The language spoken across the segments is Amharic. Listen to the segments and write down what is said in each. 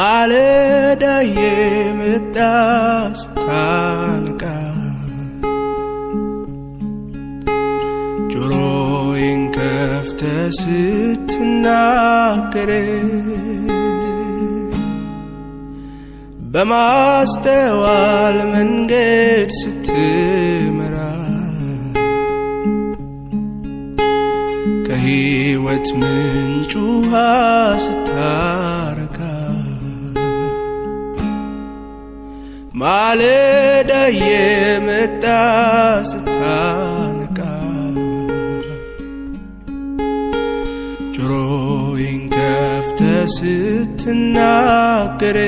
ማለዳ የመጣ ስታነቃ ጆሮዬን ከፍተህ ስትናገር በማስተዋል መንገድ ስትመራ ከሕይወት ምንጭ ውሃ ስታረካ ማለዳ የመጣ ስታነቃ ጆሮዬን ከፍተህ ስትናገር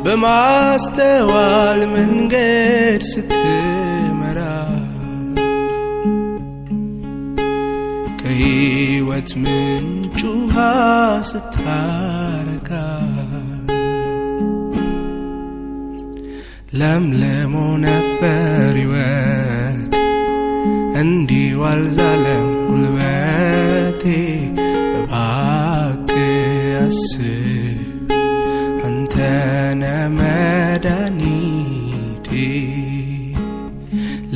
በማስተዋል መንገድ ስትመራ ከሕይወት ምንጭ ውሃ ስታረካ ለምልሞ ነበር ሕይወት እንዲሁ አልዛለም ጉልበቴ እባክህ አስብ አንተነ መድኃኒቴ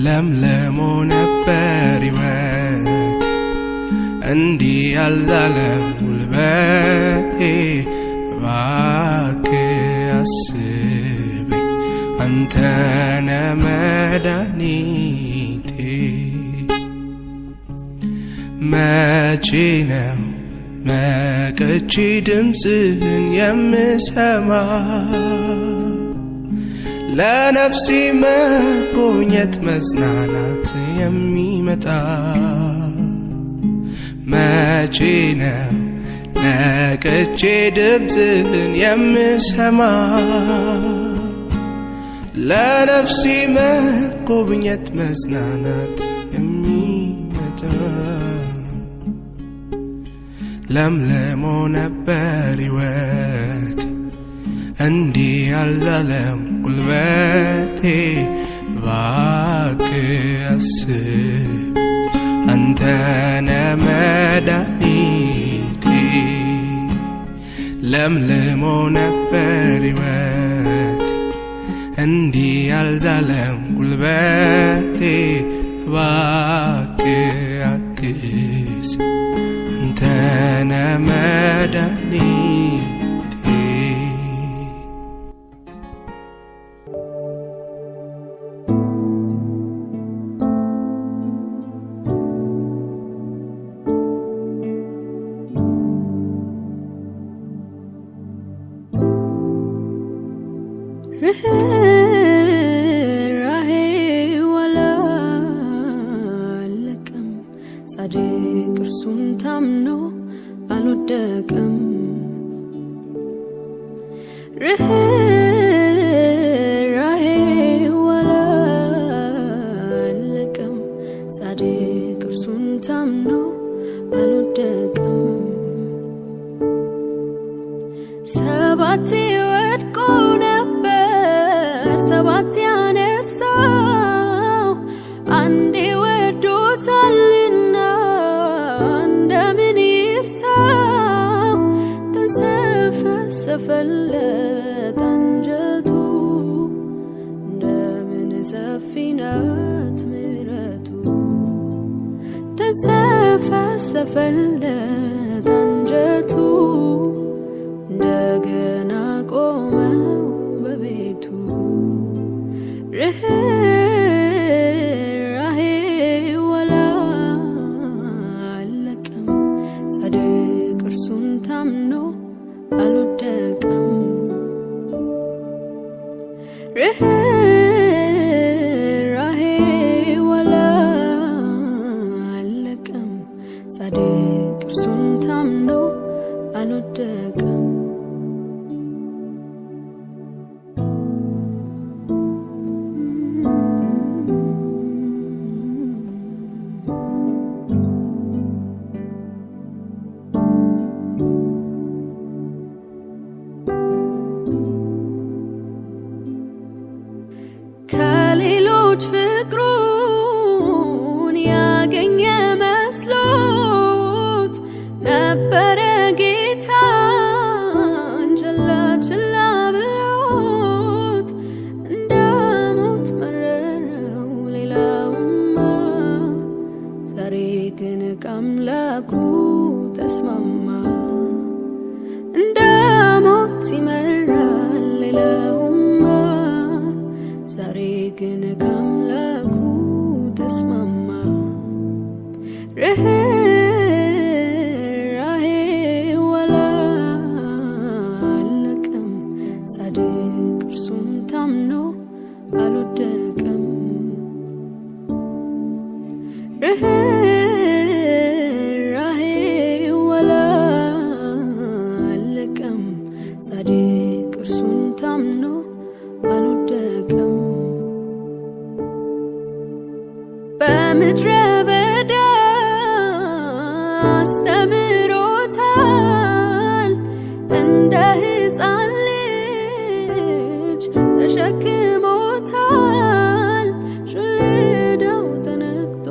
ለምልሞ ነበር ሕይወት እንዲህ አልዛለም ጉልበቴ እባክህ አስበኝ አንተነ መድኃኒቴ መቼ ነው መቅቼ ድምፅህን የምሰማ ለነፍሴ መጎኘት መጽናናት የሚመጣ መቼ ነው ነቅቼ ድምፅህን የምሰማ ለነፍሴ መጎብኘት መጽናናት የሚመጣ ለምልሞ ነበር ሕይወት እንዲህ አልዛለም ጉልበቴ እባክህ አስብ አንተነ መድኃኒቴ ለምልሞ ነበር ሕይወት እንዲህ አልዛለም ጉልበቴ እባክህ አግዝ አንተነ መድኃኒቴ ርኅራኄው አላለቀም ጻድቅ እርሱን ታምኖ አልወደቀም ርኅራኄው አላለቀም ጻድቅ እርሱን ታምኖ አልወደቀም ሰባቴ ወድቆ ነበር ሰባት ያነሳው አንዴ ወዶታልና እንደምን ይርሳው ተንሰፈሰፈለት አንጀቱ እንደምን ሰፊ ናት ምሕረቱ ተንሰፈሰፈለት አንጀቱ እንደገና ቆመው በቤቱ ርኅራኄው አላለቀም ጻድቅ እርሱን ታምኖ አልወደቀም ርኅራኄው አላለቀም ጻድቅ እርሱን ታምኖ አልወደቀም የለውማ ዛሬ ግን ከአምላኩ ተስማማ ርኅራኄው አላለቀም ጻድቅ እርሱን ታምኖ አልወደቀም ርኅራኄው አላለቀም ጻድቅ እርሱን ታምኖ አልወደቀም በምድረ በዳ አስተምሮታል እንደ ሕፃን ልጅ ተሸክሞታል ሹልዳው ተነክቶ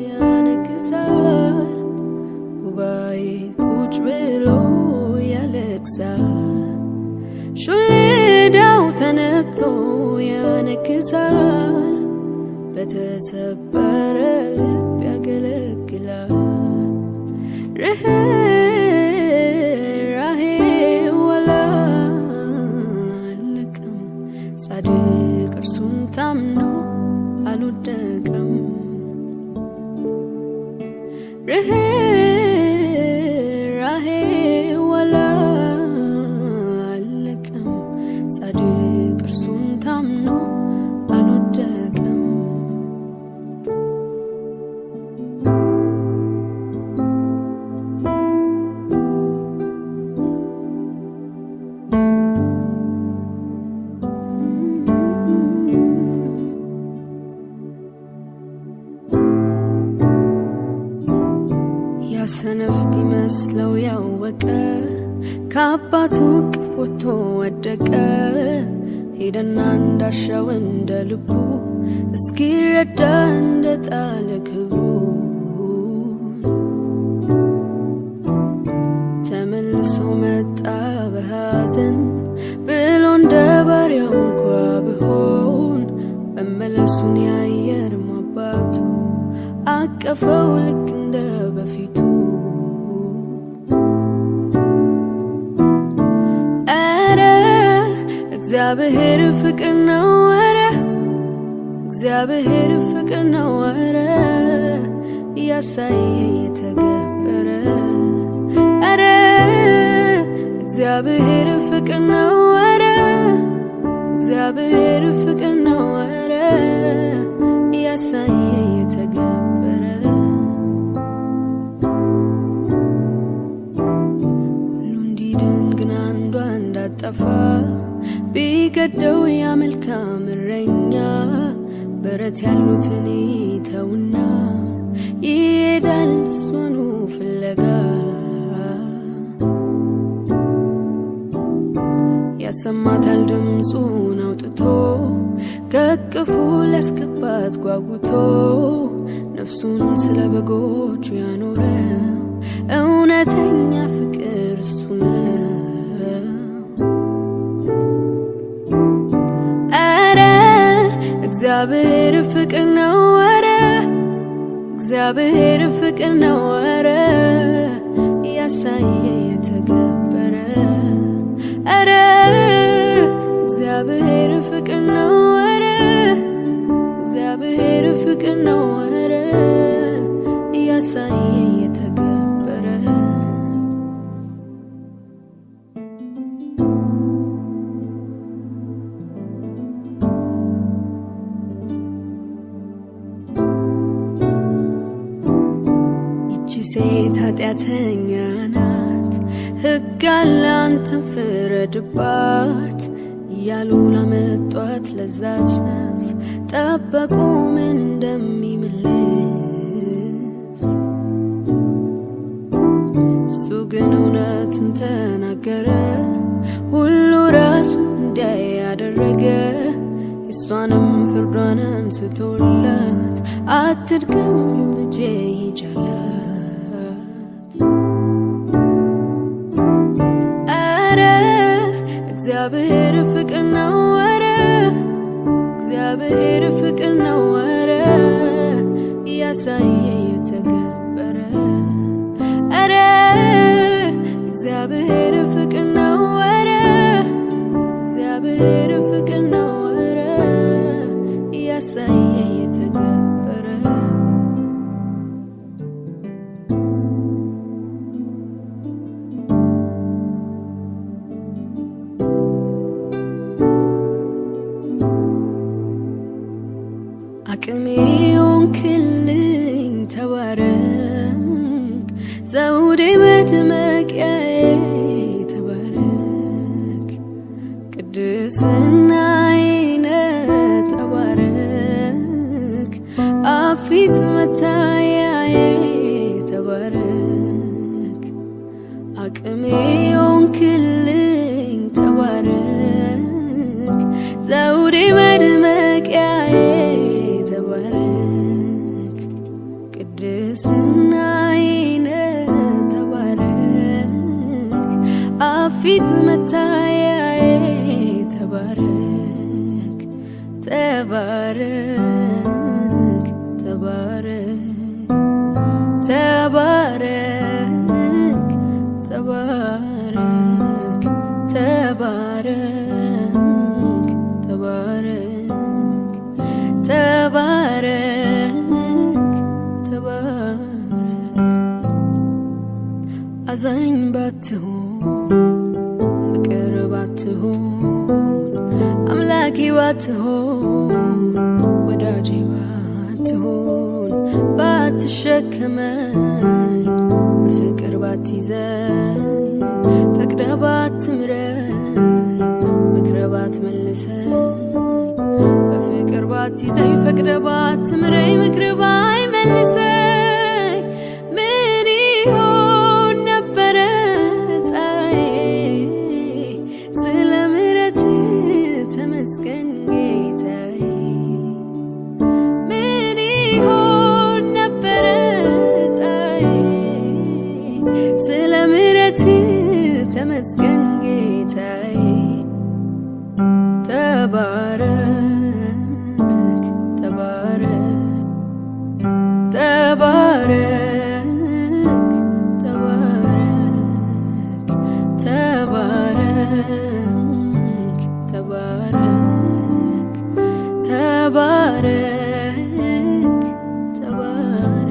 ያነክሳል ጉባኤ ቁጭ ብሎ ያለቅሳል ሹልዳው ተነክቶ ያነክሳል በተሰበረ ልብ ያገለግላል ርኅራኄው አላለቀም ጻድቅ እርሱን ታምኖ አልወደቀም ርኅራኄው አላለቀም ጻድቅ እርሱን ታምኖ አልወደቀም ሰነፍ ቢመስለው ያወቀ ከአባቱ እቅፍ ወጥቶ ወደቀ ሄደና እንዳሻው እንደ ልቡ እስኪረዳ እንደጣለ ክብሩ ተመልሶ መጣ በሐዘን ብሎ እንደ ባሪያው እንኳ ብሆን መመለሱን ያየርም አባቱ አቀፈው ልክ እንደ በፊቱ ኧረ እግዚአብሔር ፍቅር ነው ኧረ እግዚአብሔር ፍቅር ነው ኧረ እያሳየ የተገበረ ኧረ እግዚአብሔር ፍቅር ነው ኧረ እግዚአብሔር ፍቅር ነው ኧረ እያሳየ የተገበረ ሁሉ እንዲድን ግን አንዷ እንዳጠፋ ቢገደው ያ መልካም እረኛ በረት ያሉትን ይተውና ይሄዳል እሱኑ ፍለጋ ያሰማታል ድምፁን አውጥቶ ከቅፉ ሊያስገባት ጓጉቶ ነፍሱን ስለ በጎቹ ያኖረ እውነተኛ ፍቅር እሱ ነው ኧረ እግዚአብሔር ፍቅር ነው ኧረ እግዚአብሔር ፍቅር ነው ኧረ እያሳየ የተገበረ ኧረ እግዚአብሔር ፍቅር ነው ኧረ እግዚአብሔር ፍቅር ነው ኧረ እያሳየ የተገበረ ይቺ ሴት ኃጢአተኛ ናት ሕግ አለ አንተን ፍረድባት እያሉ ላመጧት ለዛች ነፍስ ጠበቁ ምን እንደሚመልስ እሱ ግን እውነትን ተናገረ ሁሉ ራሱ እንዲያይ ያደረገ የእሷንም ፍርዷን አንስቶላት አትድገሚው ልጄ ሂጂ አላት እግዚአብሔር ፍቅር ነው ኧረ እግዚአብሔር ፍቅር ነው ኧረ እያሳየ የተገበረ ኧረ እግዚአብሔር ፍቅር ነው ኧረ እግዚአብሔር ቅድስናዬን ተባረክ አፊት መታያዬ ተባረክ አቅሜ ሆንክልኝ ተባረክ ዘውዴ መድመቂያዬ ተባረክ ቅድስናዬን ተባረክ አፊት መታያዬ ተባረክ ተባረክ ተባረክ ተባረክ ተባረክ ተባረክ ተባረክ ተባረክ አዛኝ ባትሆን ፍቅር ባትሆን አምላኬ ባትሆን ወዳጄ ባትሆን ባትሸከመኝ ፍቅር ባትይዘኝ ፈቅደ ባትምረኝ ምክረ ባትመልሰኝ በፍቅር ባትይዘኝ ፈቅደ ባትምረኝ ምክር ባይመልሰኝ ምን ይሆን ነበረ ጣዬ ስለ ምሕረት ተመስገን ጌታዬ ምን ይሆን ነበረ ጣዬ ስለ ምሕረት ተመስገን ጌታዬ ተባረክ ተባረክ ተባረክ ተባረክ ተባረክ ተባረክ ተባረክ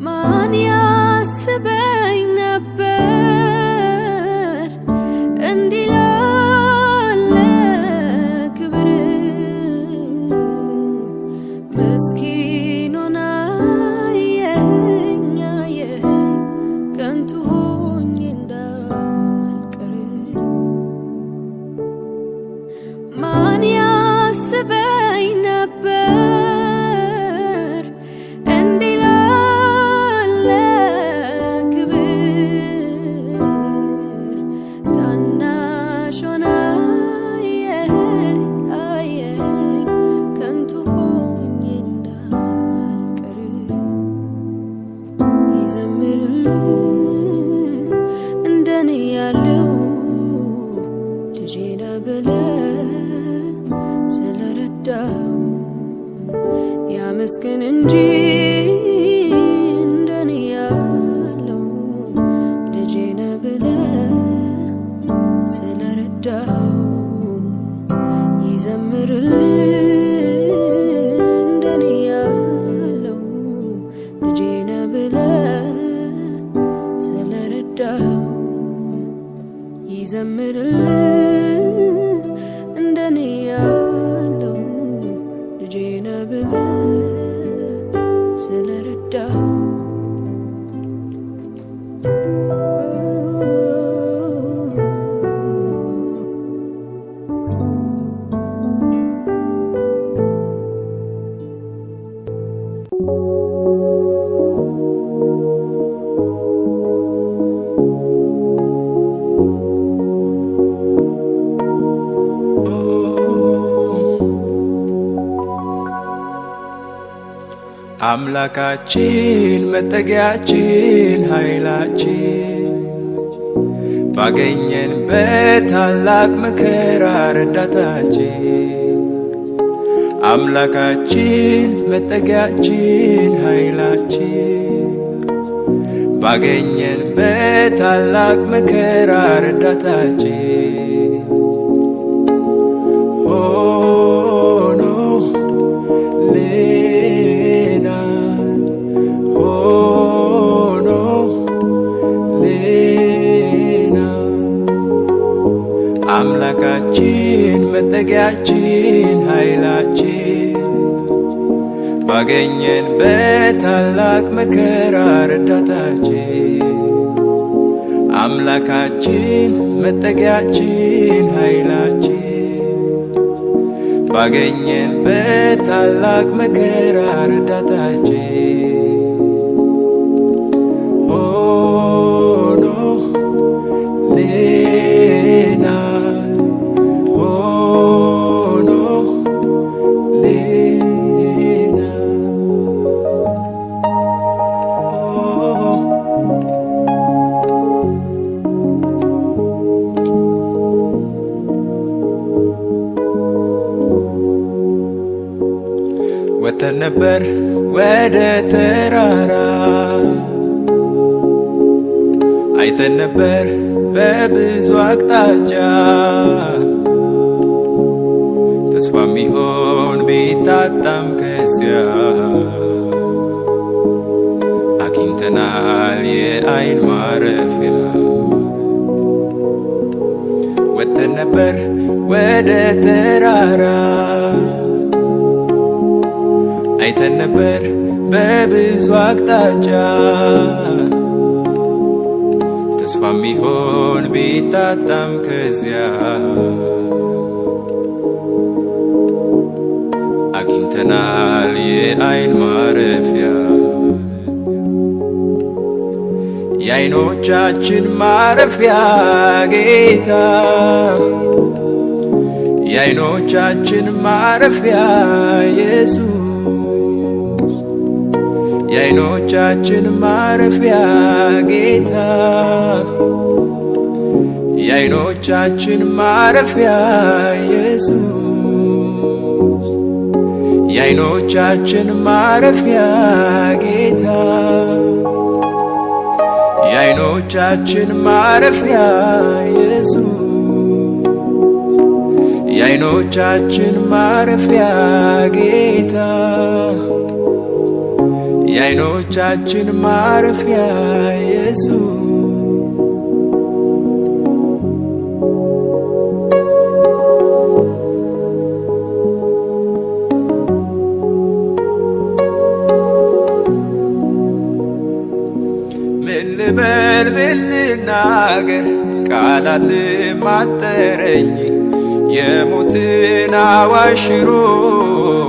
ማን ያስበኝ ነበር እንዲህ ላለ ክብር ምስኪን ሆና አየኸኝ ከንቱ ሆኜ እንዳልቀር ማን ያስበኝ ነበር እንዲህ ላለ ክብር ታናሽ ሆና አየኸኝ ከንቱ ሆኜ እንዳልቀር ይዘምርልህ እንደኔ ያለው ልጄ ነህ ብለህ ስለረዳው ያመስግን እንጂ እንደኔ ያለው ልጄ ነህ ብለህ ስለረዳው ይዘምርልህ እንደኔ ያለው ልጄ ነህ ብለህ ስለረዳው ይዘምርልህ እንደኔ ያለው ልጄ ነህ ብለህ ስለረዳው አምላካችን መጠጊያችን ኃይላችን ባገኘን በታላቅ መከራ ረዳታችን አምላካችን መጠጊያችን ኃይላችን ባገኘን በታላቅ መከራ ረዳታችን ሆኖ አምላካችን መጠጊያችን ኃይላችን ባገኘን በታላቅ መከራ ረዳታችን አምላካችን መጠጊያችን ኃይላችን ባገኘን በታላቅ መከራ ረዳታችን ሆኖ ወጥተን ነበር ወደ ተራራ አይተን ነበር በብዙ አቅጣጫ ተስፋ ሚሆን ቢታጣም ከዚያ አግኝተናል የአይን ማረፊያ ወጥተን ነበር ወደ ተራራ አይተን ነበር በብዙ አቅጣጫ ተስፋ ሚሆን ቢታጣም ከዚያ አግኝተናል የአይን ማረፊያ የአይኖቻችን ማረፊያ ጌታ የአይኖቻችን ማረፊያ ኢየሱስ የአይኖቻችን ማረፊያ ጌታ የአይኖቻችን ማረፊያ ኢየሱስ የአይኖቻችን ማረፊያ ጌታ የአይኖቻችን ማረፊያ ኢየሱስ የአይኖቻችን ማረፊያ ጌታ የአይኖቻችን ማረፊያ ኢየሱስ ምን ልበል ምን ልናገር ቃላትም አጠረኝ የሞትን አዋጅ ሽሮ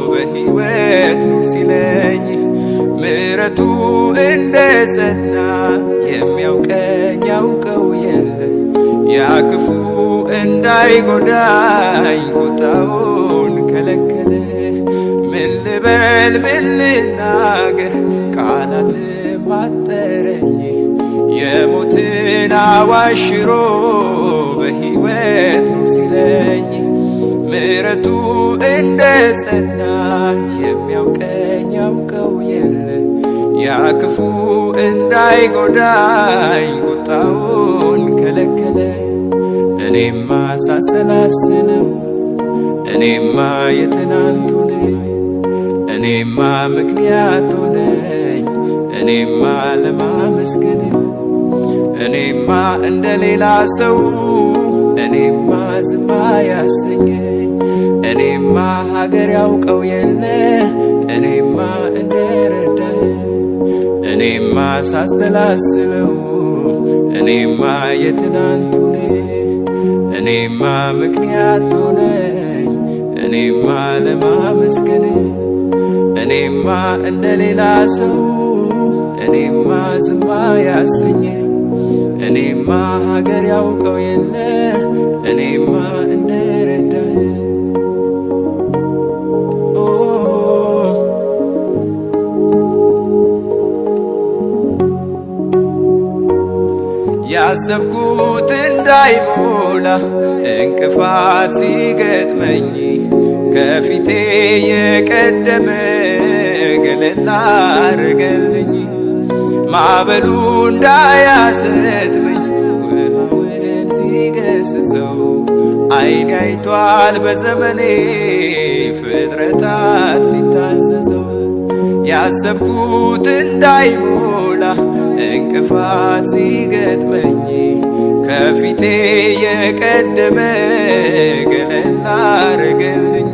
በሕይወት ኑር ሲለኝ ምሕረቱ እንደ ጸና የሚያውቀኝ ያውቀው የለ ያ ክፉ እንዳይጎዳኝ ቁጣውን ከለከለ ምን ልበል ምን ልናገር ቃላትም አጠረኝ የሞትን አዋጅ ሽሮ በሕይወት ኑር ሲለኝ ምሕረቱ እንደ ጸና የሚያውቀኝ ያውቀው የለ ያ ክፉ እንዳይጎዳኝ ቁጣውን ከለከለ እኔማ ሳሰላስለው እኔማ የትናንቱን እኔማ ምክንያት ሆነኝ እኔማ ለማመስገን እኔማ እንደ ሌላ ሰው እኔማ ዝም ያሰኘኝ እኔማ ሀገር ያውቀው የለ እኔማ እንደረዳህ እኔማ ሳሰላስለው እኔማ የትናንቱን እኔማ ምክንያት ሆነኝ እኔማ ለማመስገን እኔማ እንደ ሌላ ሰው እኔማ ዝም ያሰኘኝ እኔማ ሀገር ያውቀው የለ እኔማ እንደረዳህ ያሰብኩት እንዳይሞላ እንቅፋት ሲገጥመኝ ከፊቴ የቀደመ ገለል አረገልኝ ማዕበሉ እንዳያሰጥመኝ ውሃውን ሲገስጸው ዓይኔ አይቷል በዘመኔ ፍጥረታት ሲታዘዘው ያሰብኩት እንዳይሞላ እንቅፋት ሲገጥመኝ ከፊቴ የቀደመ ገለል አረገልኝ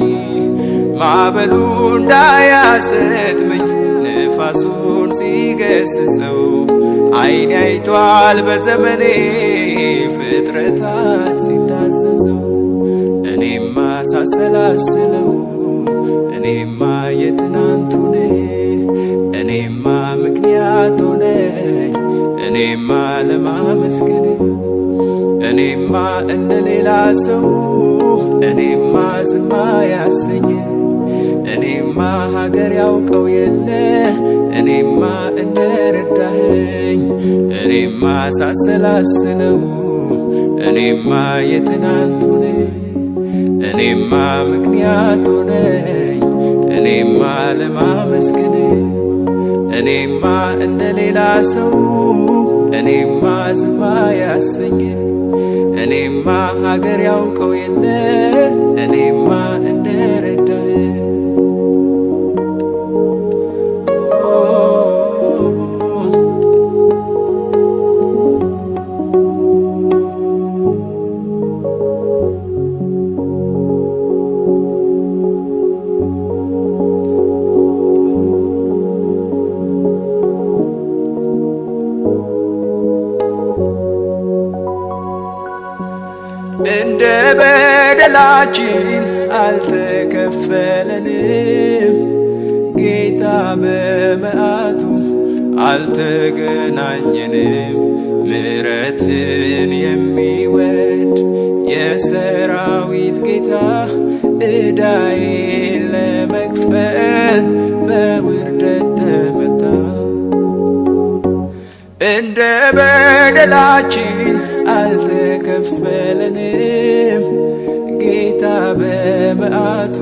ማዕበሉ እንዳያሰጥመኝ ንፋሱን ሲገስጸው ዓይኔ አይቷል በዘመኔ ፍጥረታት ሲታዘዘው። እኔማ ሳሰላስለው እኔማ የትናንቱን እኔማ ምክንያት ሆነኝ እኔማ ለማመስገን እኔማ እንደሌላ ሰው እኔማ ዝም ያሰኘ እኔማ ሀገር ያውቀው የለ እኔማ እንደረዳኸኝ እኔማ ሳሰላስለው እኔማ የትናንቱን እኔማ ምክንያት ሆነኝ እኔማ ለማመስገን እኔማ እንደሌላ ሰው እኔማ ዝም ያሰኘ እኔማ ሀገር ያውቀው የለ እኔማ እንደረዳኸኝ እንደ በደላችን አልተከፈለንም ጌታ በመዓቱ አልተገናኘንም። ምሕረትን የሚወድ የሰራዊት ጌታ ዕዳዬን ለመክፈል በውርደት ተመታ። እንደ በደላችን አልተከፈለንም ጌታ በመዓቱ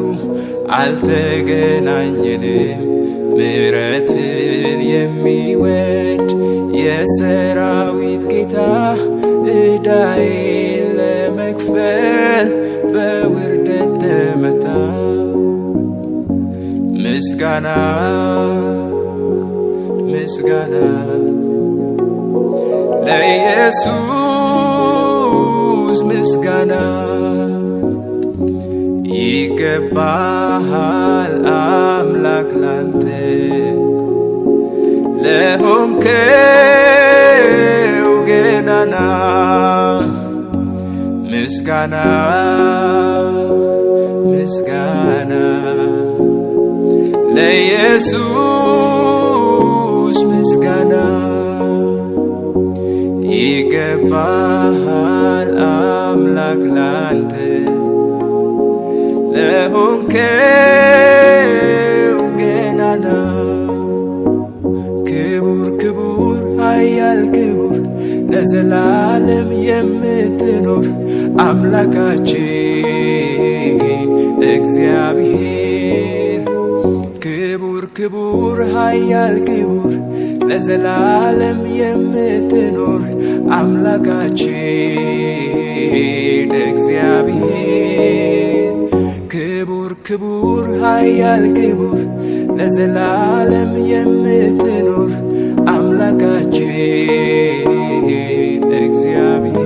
አልተገናኘንም። ምሕረትን የሚወድ የሰራዊት ጌታ ዕዳዬን ለመክፈል በውርደት ተመታ። ምስጋና ምስጋና ለኢየሱስ ምስጋና ይገባሃል አምላክ ላንተ ለሆንከው ገናና ምስጋና ምስጋና ለኢየሱስ ምስጋና ይገባሃል አምላክ ላንተ ለሆንከው ገናና ክቡር ክቡር ኃያል ክቡር ለዘላለም የምትኖር አምላካችን እግዚአብሔር ክቡር ክቡር ኃያል ክቡር ለዘላለም የምትኖር አምላካችን እግዚአብሔር ክቡር ክቡር ኃያል ክቡር ለዘላለም የምትኖር አምላካችን እግዚአብሔር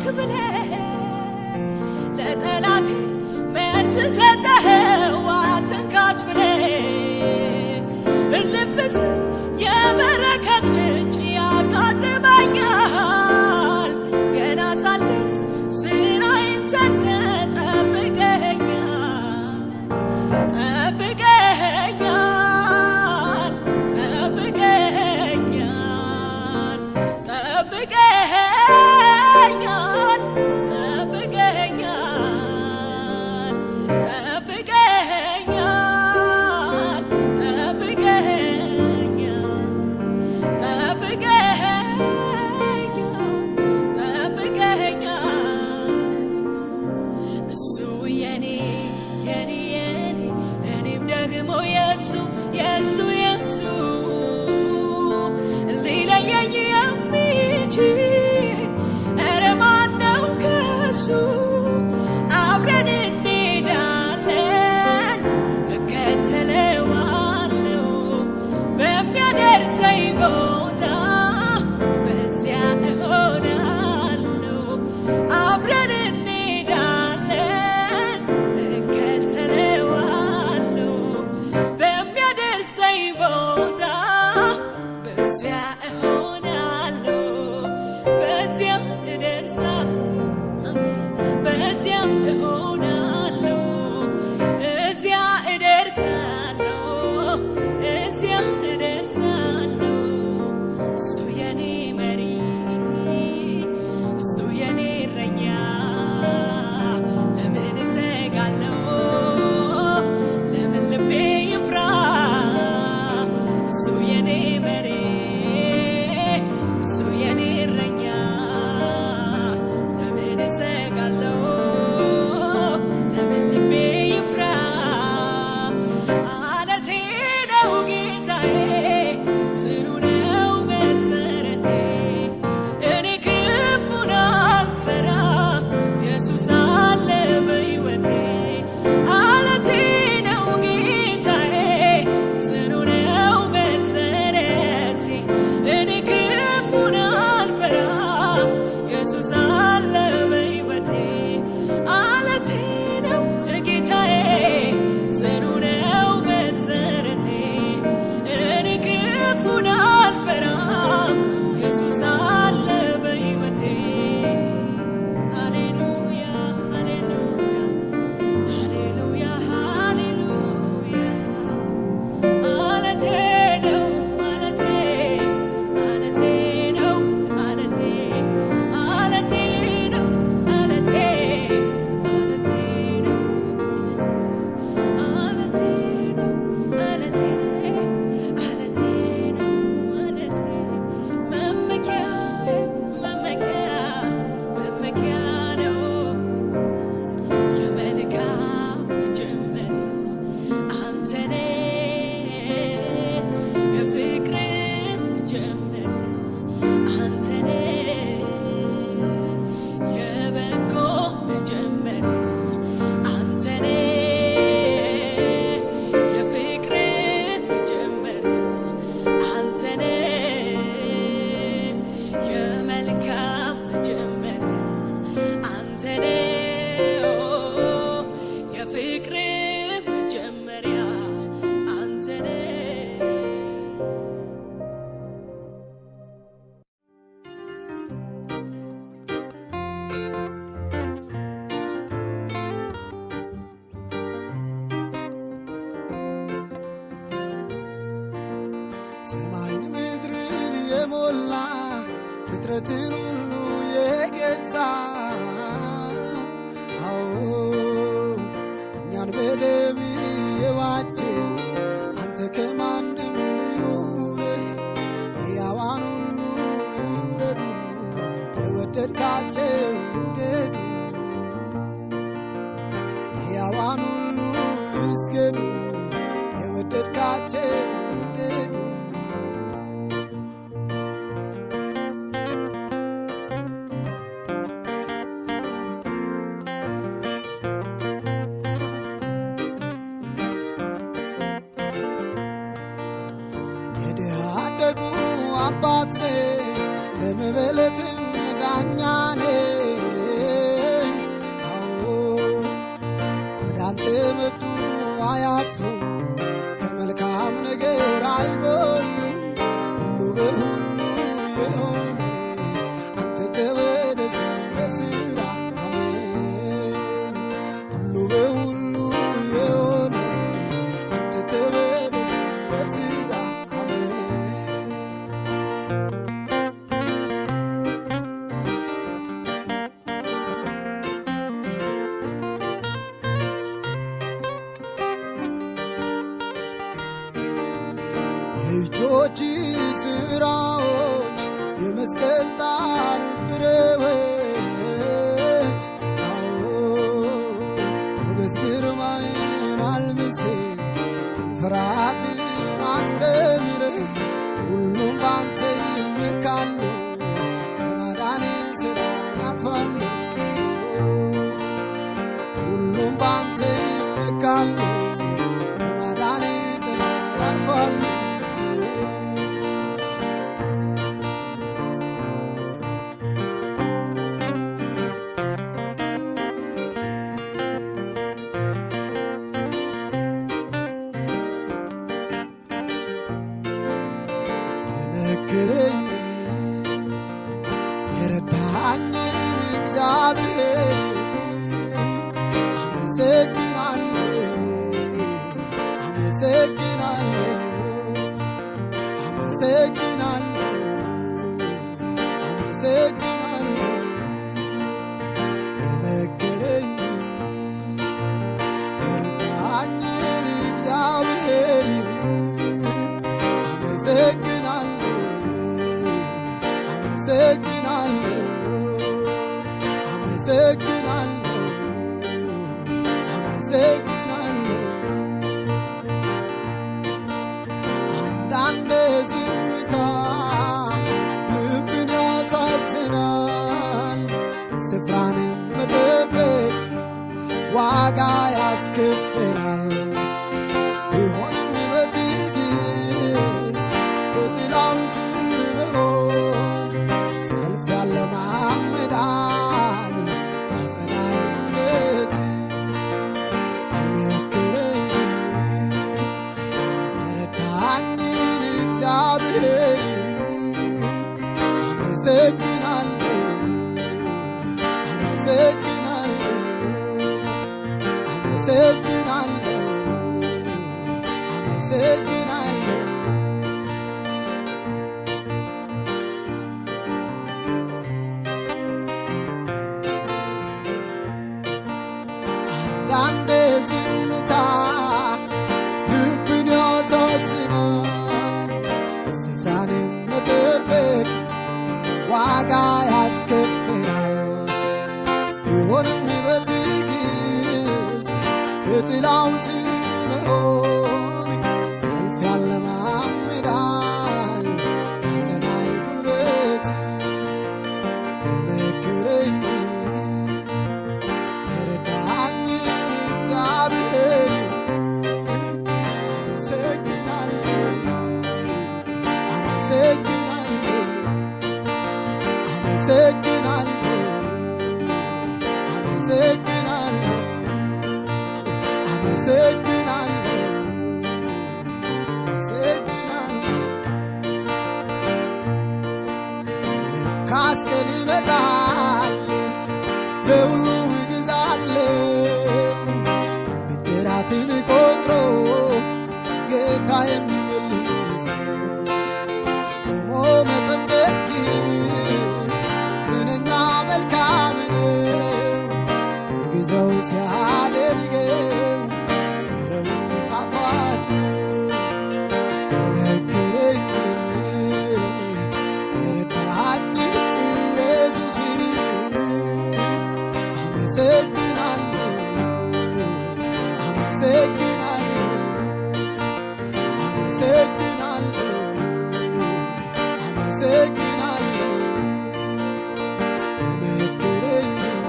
ሆንክ ብለህ ለጠላቴ መልስ ሰጠኸው አትንካት ብለህ እልፍስ የበረከት ምንጭ ያጋጥመኛል ገና ሳልደርስ ስራዬን ሰርተህ ጠብቀኸኛል ጠብቀኸኛል ጠብቀኸኛል ጠብቀኸኛል ጠብቀኸኛል ጠብቀኸኛል ጠብቀኸኛል እሱ የኔ እኔም ደግሞ የሱ ሊለየኝ የሚችል ኧረ ማነው ከሱ አብረን እንሄዳለን እከተለዋለሁ በሚያደርሰኝ ቦታ በዚያ እሆናለሁ አብረን እንሄዳለን እከተለዋለሁ በሚያደርሰኝ ቦታ በዚያ እሆናለሁ በዚያ እደርሳለሁ በዚያ እሆናለሁ እዚያ እደርሳለሁ እዚያ እደርሳለሁ እሱ የኔ መሪ እሱ የኔ እረኛ ለምን እሰጋለሁ ለምን ልቤ ይፍራ እሱ የኔ መሪ እሱ የኔ እረኛ ለምን እሰጋለሁ ለምን ልቤ ይፍራ አለቴ ነው ጌታዬ ጽኑ ነው መሰረቴ እኔ ክፉን አልፈራም ኢየሱስ አለ በሕይወቴ አለቴ ነው ጌታዬ ጽኑ ነው መሰረቴ እኔ ክፉን አልፈራም ኢየሱስ አለ በሕይወቴ አለቴ ነው ጌታዬ ጽኑ ነው መሰረቴ እኔ ክፉን አልፈራም ኢየሱስ አለ በሕይወቴ ሃሌሉያ ሃሌሉያ ሃሌሉያ ሃሌሉያ አለቴ ነው አለቴ ነው አለቴ ነው አለቴ ነው አለቴ ነው መመኪያ ነው የመልካም መጀመሪያ አንተ ነህ የፍቅር መጀመሪያ አንተ ነህ የበጎ መጀመሪያ አንተ ነህ የፍቅር መጀመሪያ አንተ ነህ የመልካም መጀመሪያ አንተ ነህ የፍቅር መጀመሪያ አንተ ነህ ሰማይን ምድርን የሞላ ፍጥረትን ሁሉ የገዛ አዎ እኛን በደም የዋጀ አንተ ከማንም ልዩ ነህ ሕያዋን ሁሉ ይውደዱ የወደድካቸው ይውደዱ ሕያዋን ሁሉ ይስገዱ የወደድካቸው ይውደዱ የእጆች ስራዎች የመስቀል ጣር ፍሬዎች ሞገስ ግርማዬን አልብሴ ፍርሃትን አስተምረ ሁሉም ባንተ ይመካሉ በማዳን ሥራ ያልፋሉ ሁሉም ባንተ ይመካሉ በማዳን ጥላ ያልፋሉ የነገረኝን የረዳኝን እግዚአብሔር አመሰግናለሁ አመሰግናለሁ አመሰግናለሁ አመሰግናለሁ የነገረኝን የረዳኝን እግዚአብሔር አመሰግናለሁ አመሰግናለሁ አመሰግናለሁ አመሰግናለሁ አንዳንድ ዝምታ ልብን ያሳዝናል ስፍራንም መጠበቅ ዋጋ ያስከፍላል ቢሆንም በትዕግስት በጥላው ስር መሆን ሰልፍ ያለማምዳል ያጸናል ጉልበት የነገረኝን የረዳኝን እግዚአብሔር አመሰግናለሁ አመሰግናለሁ አመሰግናለሁ አመሰግናለሁ አንዳንድ ዝምታ ልብን ያሳዝናል ስፍራንም መጠበቅ ዋጋ ያስከፍላል ቢሆንም በትዕግስት በጥላው ስር መሆን ሰልፍ ያለማምዳል ያጸናል ጉልበት የነገረኝን የረዳኝን እግዚአብሔር አመሰግናለሁ አመሰግናለሁ አመሰግናለሁ አመሰግናለሁ አመሰግናለሁ አመሰግናለሁ ለካስ ቀን ይመጣል ለሁሉ እግዛለሁ ብድራትን ቆጥሮ ጌታ የሚመልሰው ቆሞ መጠበቅ ግን ምንኛ መልካም ነው በጊዜው ሲያደርገው ፍሬው ጣፋጭ ነው የነገረኝን የረዳኝን ኢየሱስ አመሰግናለሁ አመሰግናለሁ አመሰግናለሁ አመሰግናለሁ የነገረኝን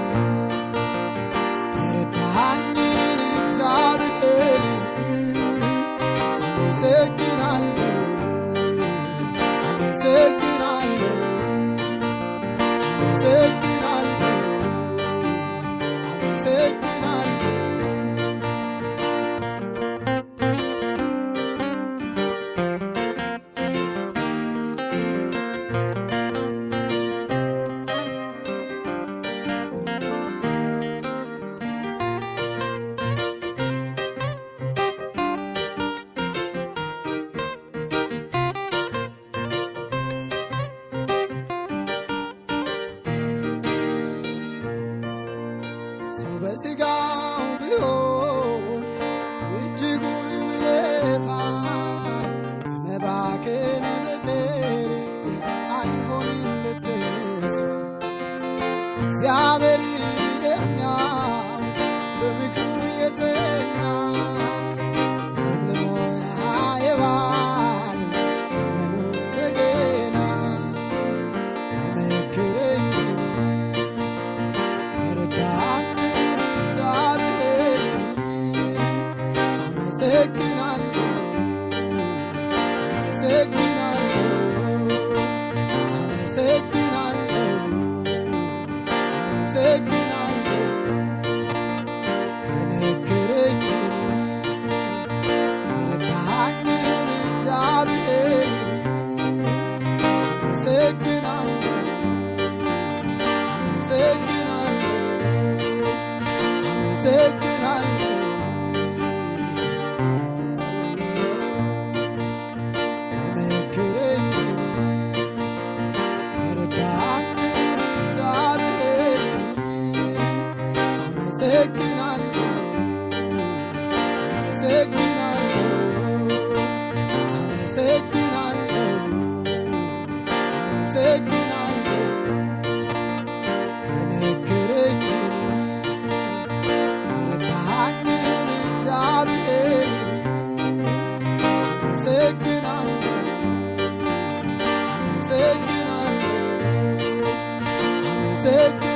የረዳኝን እግዚአብሔር አመሰግናለሁ አመሰግናለሁ አመሰግናለሁ አመሰግናለሁ ሰው በሥጋው ቢሆን እጅጉን ቢለፋ በመባ አመሰግናለሁ የመከረኝን የረዳኝን እግዚአብሔር አመሰግናለሁ አመሰግናለሁ የመከረኝን የረዳኝን እግዚአብሔር አመሰግናለሁ Say